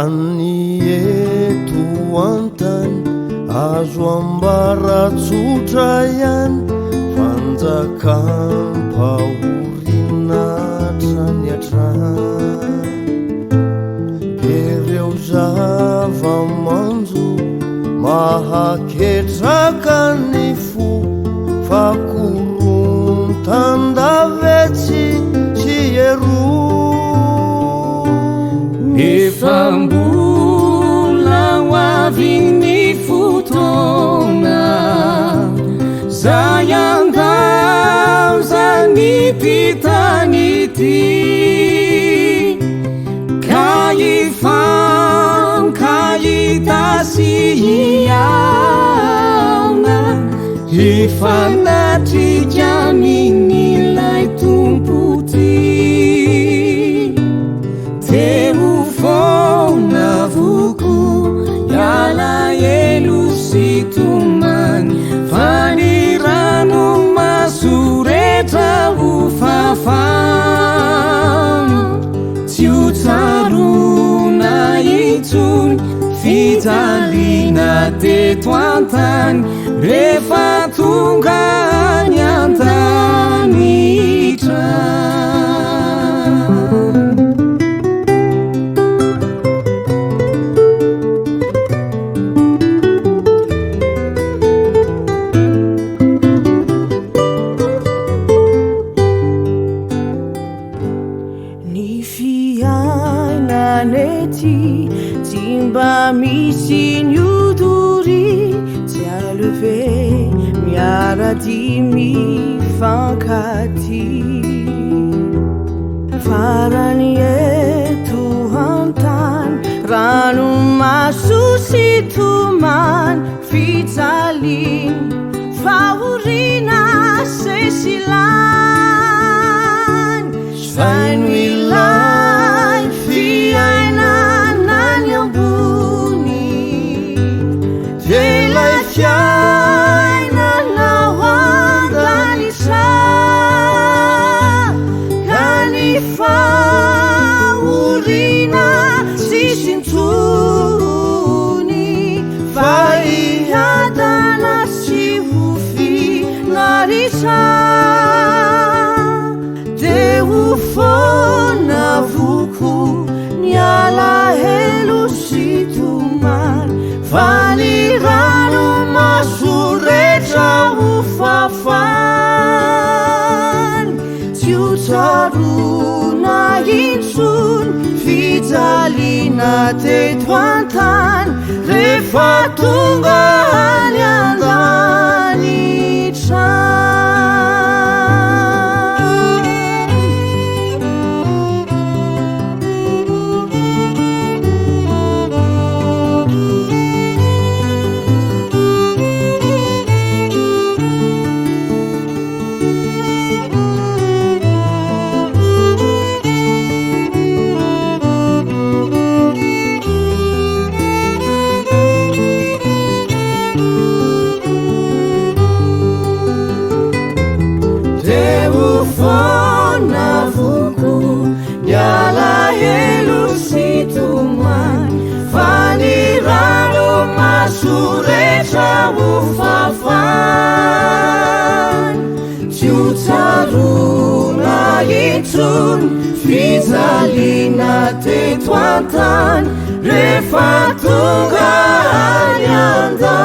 Anieto antany azo ambaratsotra ihany fanjakam-pahorinatra ny atrany ireo zava-manjo mahaketraka ny fo fakoron-tandavetsy sy ero efa mbola ho avy ny fotoana zay andao zany mpitany ity ka itasy hiaona ifanatrika amin'ilay tompo ty teo foana voko iala elo sy tomany fanirano masoretra ho fafana tsy ho tsarona itsony fijaliana teto antany rehefa tonga ny antanitra Timba misy niodori tsy aleve miaradimy fankati farany eto antany rano maso sy tomany fijaliny fahorina sesilany svaino ilay fiaina fiainana ho andalisa ka ny fahorina sisintsony fa iadana sy ho finarisa de ho foana voko ny alahelo sy tomany fanirano masoretra ho fafany tsy ho tsarona intsony fijaliana teto antany rehefa tonga ny andanitra suretra ho fafany tsy ho tsarona intsony fijaliana teto antany rehefa tonga ny andany